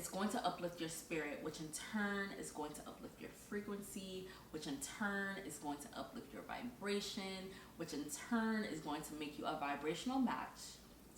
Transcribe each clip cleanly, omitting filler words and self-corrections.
it's going to uplift your spirit, which in turn is going to uplift your frequency, which in turn is going to uplift your vibration, which in turn is going to make you a vibrational match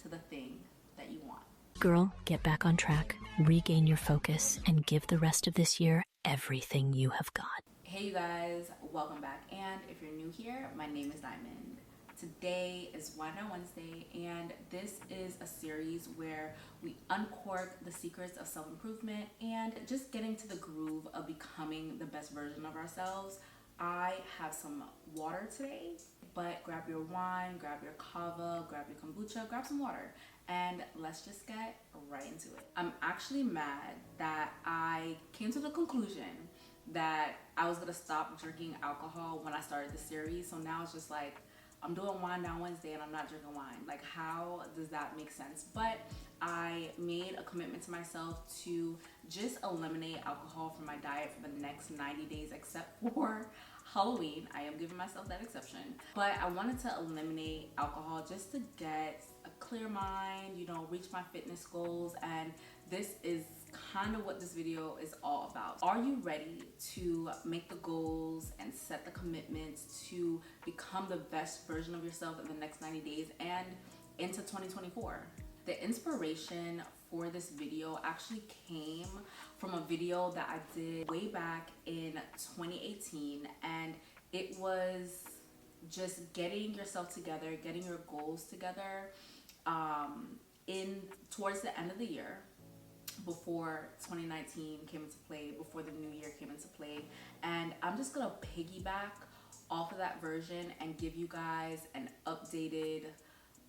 to the thing that you want. Girl, get back on track, regain your focus, and give the rest of this year everything you have got. Hey you guys, welcome back. And if you're new here, my name is Diamond. Today is Wind Down Wednesday, and this is a series where we uncork the secrets of self-improvement and just getting to the groove of becoming the best version of ourselves. I have some water today, but grab your wine, grab your kava, grab your kombucha, grab some water, and let's just get right into it. I'm actually mad that I came to the conclusion that I was gonna stop drinking alcohol when I started the series. So now it's just like, I'm doing Wind Down Wednesday and I'm not drinking wine. Like, how does that make sense? But I made a commitment to myself to just eliminate alcohol from my diet for the next 90 days, except for Halloween. I am giving myself that exception. But I wanted to eliminate alcohol just to get a clear mind, you know, reach my fitness goals. And this is kind of what this video is all about. Are you ready to make the goals and set the commitments to become the best version of yourself in the next 90 days and into 2024? The inspiration for this video actually came from a video that I did way back in 2018, and it was just getting yourself together, getting your goals together towards the end of the year, before 2019 came into play, before the new year came into play. And I'm just gonna piggyback off of that version and give you guys an updated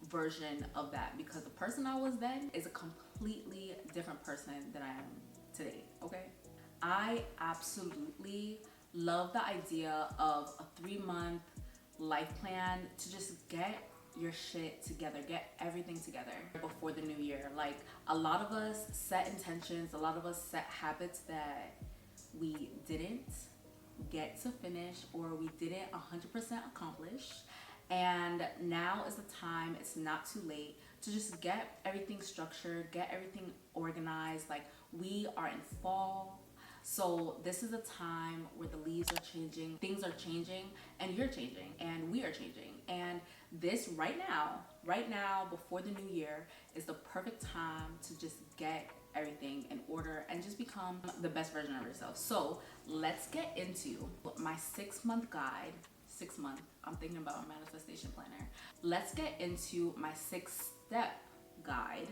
version of that, because the person I was then is a completely different person than I am today. Okay, I absolutely love the idea of a 3-month life plan to just get your shit together, get everything together before the new year. Like, a lot of us set intentions, a lot of us set habits that we didn't get to finish, or we didn't 100% accomplish. And now is the time, it's not too late, to just get everything structured, get everything organized. Like, we are in fall, so this is a time where the leaves are changing, things are changing, and you're changing, and we are changing. And this right now, before the new year, is the perfect time to just get everything in order and just become the best version of yourself. So let's get into my 6-month guide. 6 month, I'm thinking about a manifestation planner. Let's get into my 6-step guide.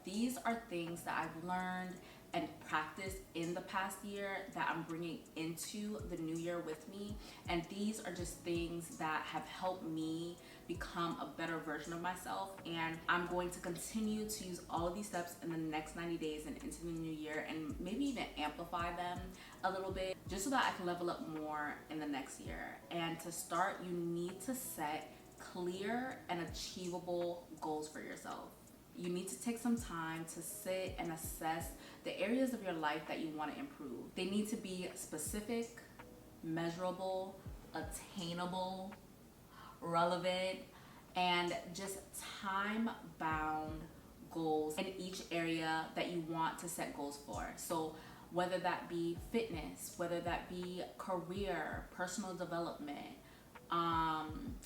These are things that I've learned and practiced in the past year that I'm bringing into the new year with me. And these are just things that have helped me become a better version of myself. And I'm going to continue to use all of these steps in the next 90 days and into the new year, and maybe even amplify them a little bit, just so that I can level up more in the next year. And to start, you need to set clear and achievable goals for yourself. You need to take some time to sit and assess the areas of your life that you want to improve. They need to be specific, measurable, attainable, relevant, and just time-bound goals in each area that you want to set goals for. So whether that be fitness, whether that be career, personal development,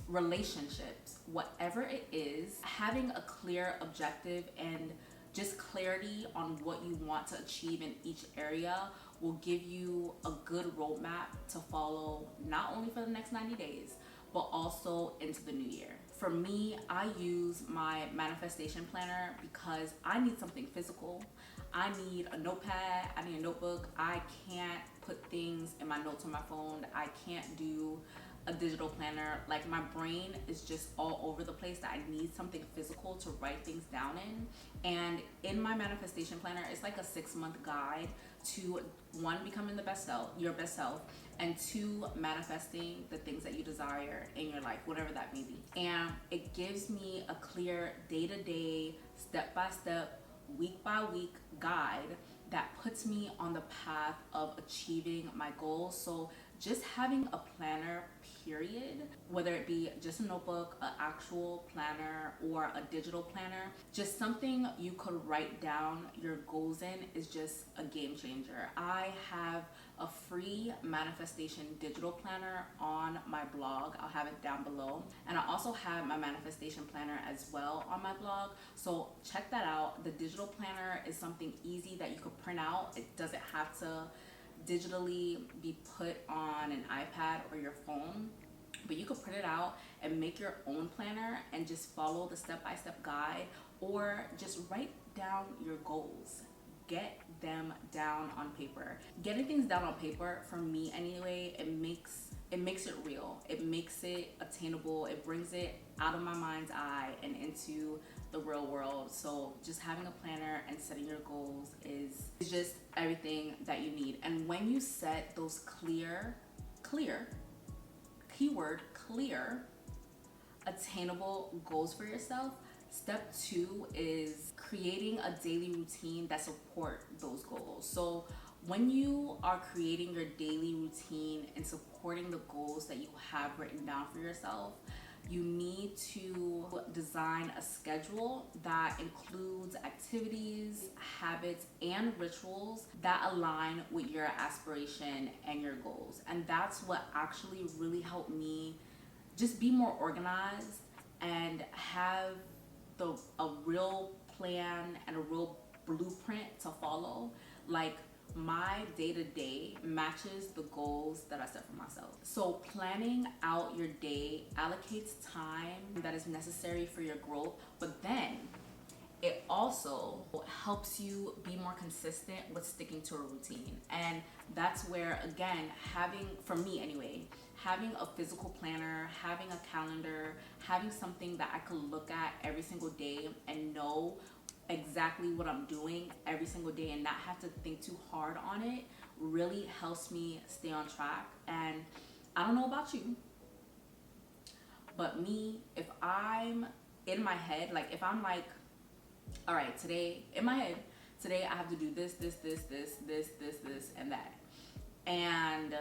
relationships, whatever it is, having a clear objective and just clarity on what you want to achieve in each area will give you a good roadmap to follow, not only for the next 90 days, but also into the new year. For me, I use my manifestation planner because I need something physical. I need a notepad, I need a notebook. I can't put things in my notes on my phone. I can't do a digital planner. Like, my brain is just all over the place, that I need something physical to write things down in. And in my manifestation planner, it's like a 6-month guide to, 1, becoming your best self, and 2, manifesting the things that you desire in your life, whatever that may be. And it gives me a clear day-to-day, step-by-step, week-by-week guide that puts me on the path of achieving my goals. So just having a planner, period, whether it be just a notebook, an actual planner, or a digital planner, just something you could write down your goals in is just a game changer. I have a free manifestation digital planner on my blog. I'll have it down below. And I also have my manifestation planner as well on my blog. So check that out. The digital planner is something easy that you could print out. It doesn't have to digitally be put on an iPad or your phone, but you could print it out and make your own planner and just follow the step-by-step guide, or just write down your goals. Get them down on paper. Getting things down on paper, for me anyway, it makes it real. It makes it attainable. It brings it out of my mind's eye and into the real world. So just having a planner and setting your goals is just everything that you need. And when you set those clear, keyword clear, attainable goals for yourself, step 2 is creating a daily routine that support those goals. So when you are creating your daily routine and supporting the goals that you have written down for yourself, you need to design a schedule that includes activities, habits, and rituals that align with your aspiration and your goals. And that's what actually really helped me just be more organized and have a real plan and a real blueprint to follow. Like, my day-to-day matches the goals that I set for myself. So planning out your day allocates time that is necessary for your growth, but then it also helps you be more consistent with sticking to a routine. And that's where, again, for me anyway, having a physical planner, having a calendar, having something that I could look at every single day and know exactly what I'm doing every single day and not have to think too hard on it, really helps me stay on track. And I don't know about you, but me, if I'm in my head, like if I'm like, all right, today I have to do this, and that. And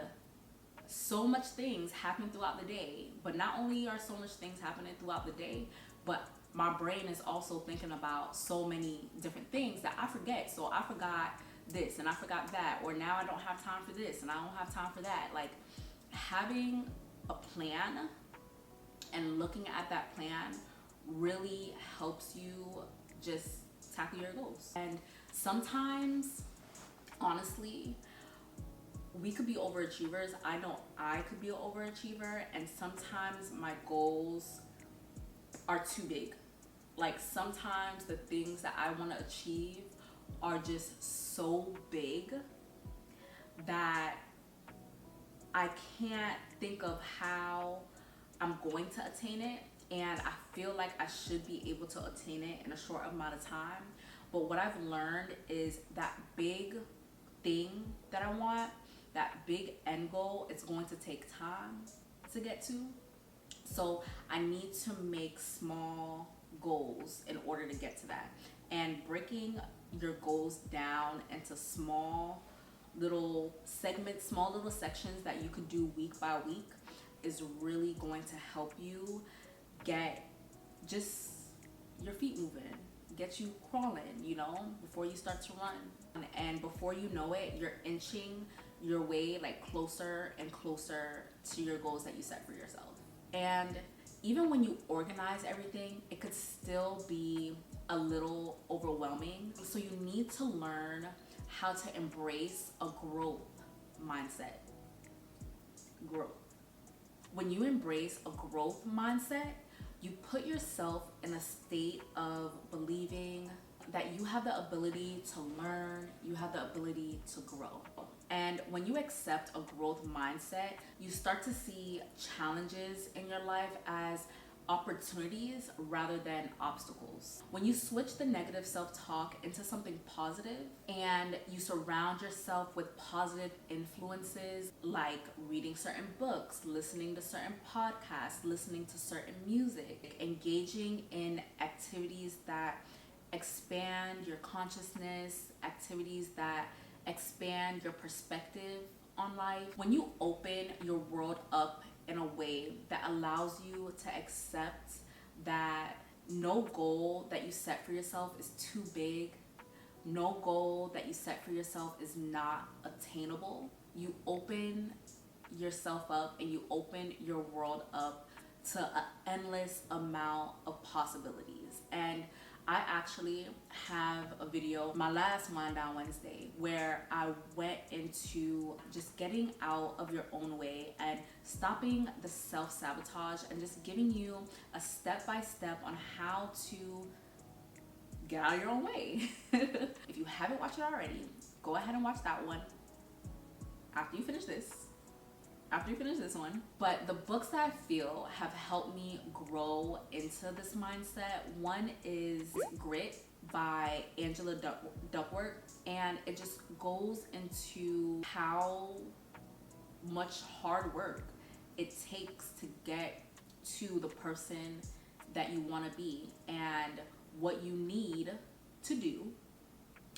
so much things happen throughout the day, but not only are so much things happening throughout the day, but my brain is also thinking about so many different things that I forget. So I forgot this and I forgot that, or now I don't have time for this and I don't have time for that. Like, having a plan and looking at that plan really helps you just tackle your goals. And sometimes, honestly, we could be overachievers. I know I could be an overachiever, and sometimes my goals are too big. Like, sometimes the things that I want to achieve are just so big that I can't think of how I'm going to attain it, and I feel like I should be able to attain it in a short amount of time. But what I've learned is that big thing that I want, that big end goal, it's going to take time to get to. So I need to make small goals in order to get to that. And breaking your goals down into small little segments, small little sections that you could do week by week is really going to help you get just your feet moving, get you crawling, before you start to run. And before you know it, you're inching your way like closer and closer to your goals that you set for yourself. And even when you organize everything, it could still be a little overwhelming. So you need to learn how to embrace a growth mindset. Growth. When you embrace a growth mindset, you put yourself in a state of believing that you have the ability to learn, you have the ability to grow. And when you accept a growth mindset, you start to see challenges in your life as opportunities rather than obstacles. When you switch the negative self-talk into something positive and you surround yourself with positive influences, like reading certain books, listening to certain podcasts, listening to certain music, engaging in activities that expand your consciousness, activities that expand your perspective on life. When you open your world up in a way that allows you to accept that no goal that you set for yourself is too big, no goal that you set for yourself is not attainable, you open yourself up and you open your world up to an endless amount of possibilities. And I actually have a video, my last Wind Down Wednesday, where I went into just getting out of your own way and stopping the self-sabotage and just giving you a step-by-step on how to get out of your own way. If you haven't watched it already, go ahead and watch that one after you finish this. After you finish this one. But the books that I feel have helped me grow into this mindset, one is Grit by Angela Duckworth, and it just goes into how much hard work it takes to get to the person that you want to be, and what you need to do,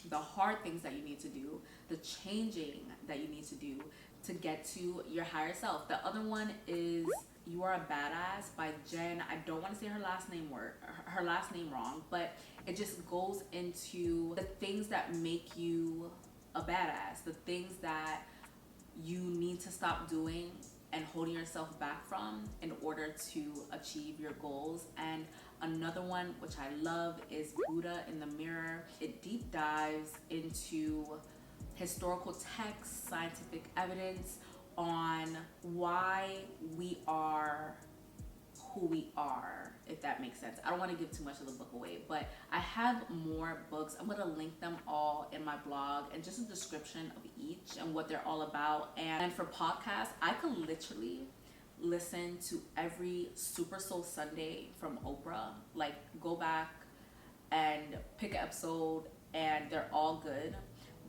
the hard things that you need to do, the changing that you need to do to get to your higher self. The other one is You Are a Badass by Jen. I don't want to say her last name wrong, but it just goes into the things that make you a badass, the things that you need to stop doing and holding yourself back from in order to achieve your goals. And another one, which I love, is Buddha in the Mirror. It deep dives into historical texts, scientific evidence on why we are who we are, if that makes sense. I don't want to give too much of the book away, but I have more books. I'm going to link them all in my blog and just a description of each and what they're all about. And for podcasts, I could literally listen to every Super Soul Sunday from Oprah. Like, go back and pick an episode and they're all good.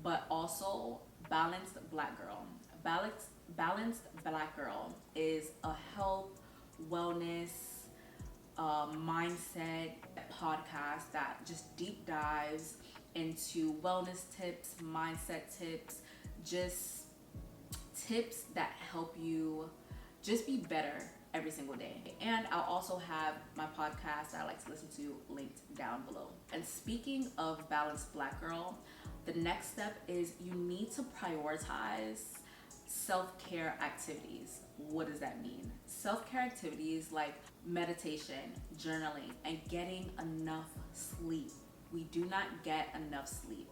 But also Balanced Black Girl. Balanced Black Girl is a health, wellness, mindset podcast that just deep dives into wellness tips, mindset tips, just tips that help you just be better every single day. And I'll also have my podcast that I like to listen to linked down below. And speaking of Balanced Black Girl, the next step is you need to prioritize self-care activities. What does that mean? Self-care activities like meditation, journaling, and getting enough sleep. We do not get enough sleep.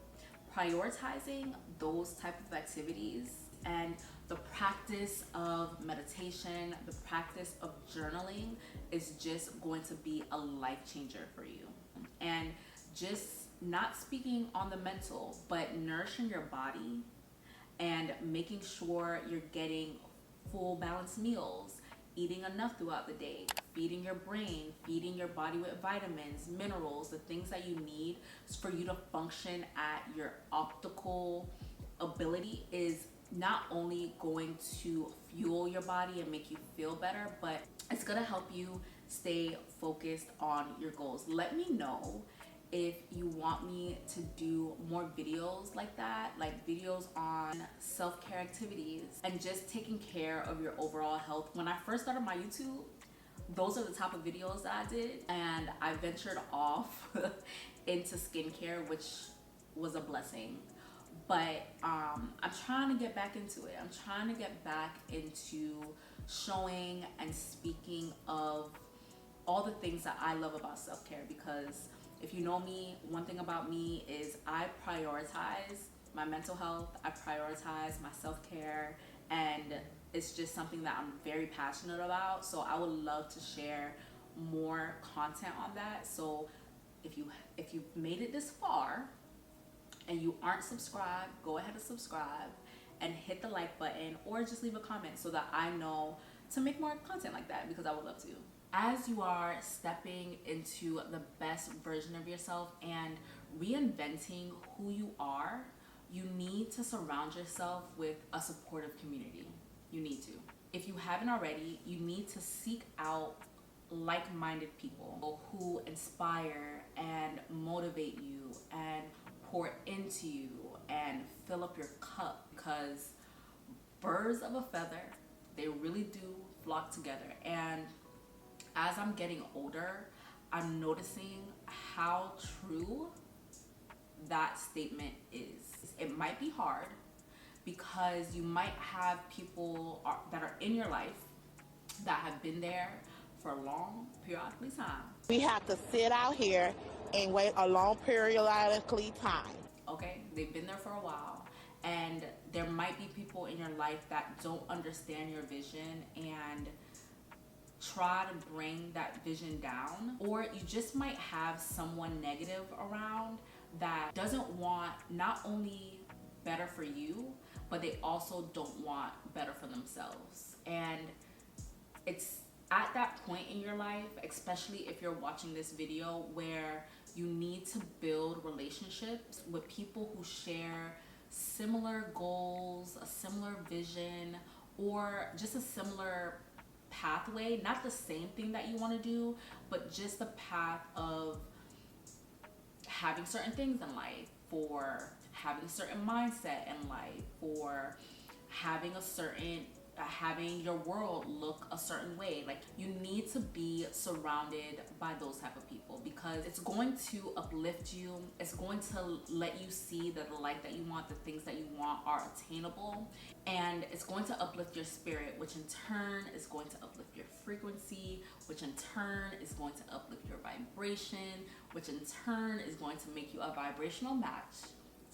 Prioritizing those type of activities and the practice of meditation, the practice of journaling is just going to be a life changer for you. And just not speaking on the mental, but nourishing your body and making sure you're getting full balanced meals, eating enough throughout the day, feeding your brain, feeding your body with vitamins, minerals, the things that you need for you to function at your optimal ability is not only going to fuel your body and make you feel better, but it's gonna help you stay focused on your goals. Let me know if you want me to do more videos like that, like videos on self-care activities and just taking care of your overall health. When I first started my YouTube, those are the type of videos that I did, and I ventured off into skincare, which was a blessing. But I'm trying to get back into it. I'm trying to get back into showing and speaking of all the things that I love about self-care, because if you know me, one thing about me is I prioritize my mental health, I prioritize my self-care, and it's just something that I'm very passionate about. So I would love to share more content on that. So if you've made it this far and you aren't subscribed, go ahead and subscribe and hit the like button, or just leave a comment so that I know to make more content like that, because I would love to. As you are stepping into the best version of yourself and reinventing who you are, you need to surround yourself with a supportive community. You need to. If you haven't already, you need to seek out like-minded people who inspire and motivate you and pour into you and fill up your cup, because birds of a feather, they really do flock together. And as I'm getting older, I'm noticing how true that statement is. It might be hard because you might have people that are in your life that have been there for a long periodically time. We have to sit out here and wait a long periodically time. Okay, they've been there for a while, and there might be people in your life that don't understand your vision and try to bring that vision down, or you just might have someone negative around that doesn't want not only better for you, but they also don't want better for themselves. And it's at that point in your life, especially if you're watching this video, where you need to build relationships with people who share similar goals, a similar vision, or just a similar pathway, not the same thing that you want to do, but just the path of having certain things in life, for having a certain mindset in life, for having having your world look a certain way. Like, you need to be surrounded by those type of people, because it's going to uplift you. It's going to let you see that the life that you want, the things that you want, are attainable, and it's going to uplift your spirit, which in turn is going to uplift your frequency, which in turn is going to uplift your vibration, which in turn is going to make you a vibrational match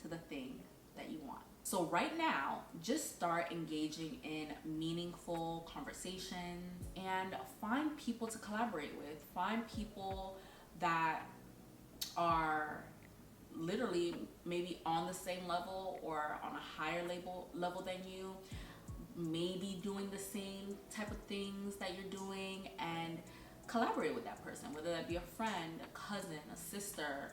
to the thing that you want. So right now, just start engaging in meaningful conversations and find people to collaborate with. Find people that are literally maybe on the same level or on a higher level than you, maybe doing the same type of things that you're doing, and collaborate with that person, whether that be a friend, a cousin, a sister,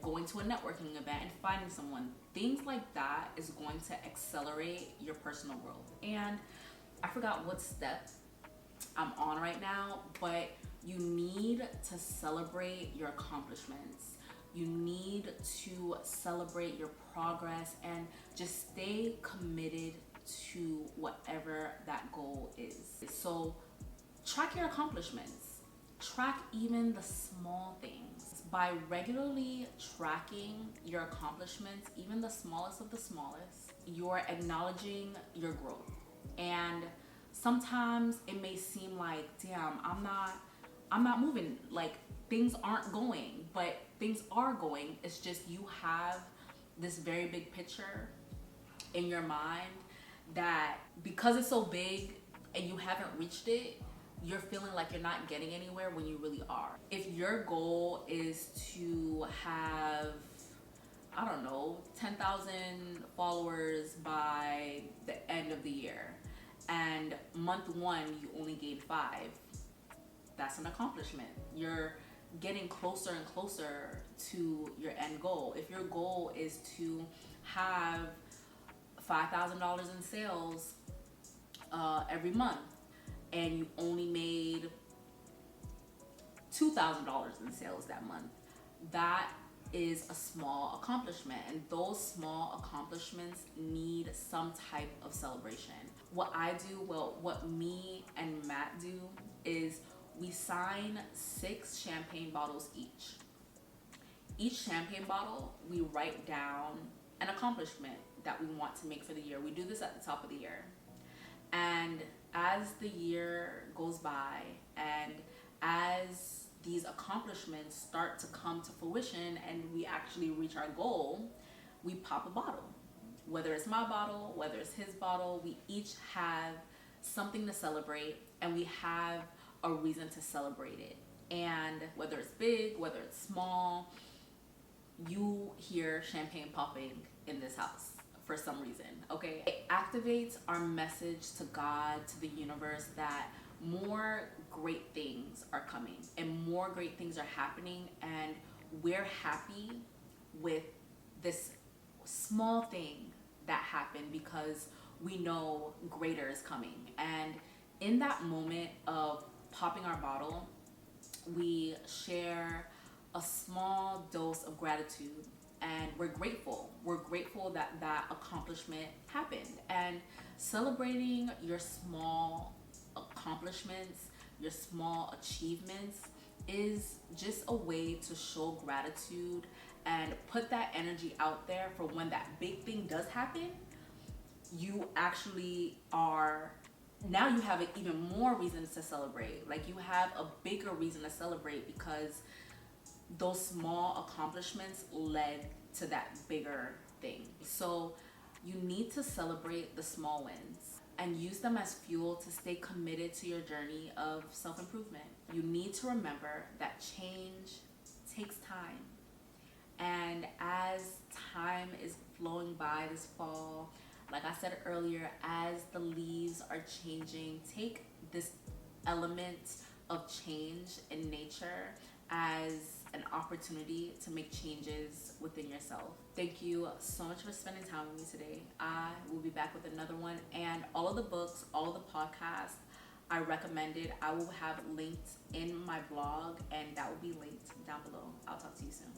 going to a networking event and finding someone. Things like that is going to accelerate your personal growth. And I forgot what step I'm on right now, but you need to celebrate your accomplishments. You need to celebrate your progress and just stay committed to whatever that goal is. So track your accomplishments. Track even the small things. By regularly tracking your accomplishments, even the smallest of the smallest, you're acknowledging your growth. And sometimes it may seem like, damn, I'm not moving, like things aren't going, but things are going. It's just you have this very big picture in your mind that, because it's so big and you haven't reached it, you're feeling like you're not getting anywhere when you really are. If your goal is to have, I don't know, 10,000 followers by the end of the year, and month one you only gained 5, that's an accomplishment. You're getting closer and closer to your end goal. If your goal is to have $5,000 in sales every month, and you only made $2,000 in sales that month, that is a small accomplishment. And those small accomplishments need some type of celebration. What I do, well, what me and Matt do, is we sign 6 champagne bottles each. Each champagne bottle, we write down an accomplishment that we want to make for the year. We do this at the top of the year. And as the year goes by and as these accomplishments start to come to fruition and we actually reach our goal, we pop a bottle. Whether it's my bottle, whether it's his bottle, we each have something to celebrate, and we have a reason to celebrate it. And whether it's big, whether it's small, you hear champagne popping in this house for some reason, okay? It activates our message to God, to the universe, that more great things are coming and more great things are happening, and we're happy with this small thing that happened because we know greater is coming. And in that moment of popping our bottle, we share a small dose of gratitude and we're grateful. We're grateful that that accomplishment happened. And celebrating your small accomplishments, your small achievements, is just a way to show gratitude and put that energy out there for when that big thing does happen. You actually are, now you have even more reasons to celebrate. Like, you have a bigger reason to celebrate because those small accomplishments led to that bigger thing. So you need to celebrate the small wins and use them as fuel to stay committed to your journey of self-improvement. You need to remember that change takes time. And as time is flowing by this fall, like I said earlier, as the leaves are changing, take this element of change in nature as an opportunity to make changes within yourself. Thank you so much for spending time with me today. I will be back with another one, and all of the books, all of the podcasts I recommended, I will have linked in my blog, and that will be linked down below. I'll talk to you soon.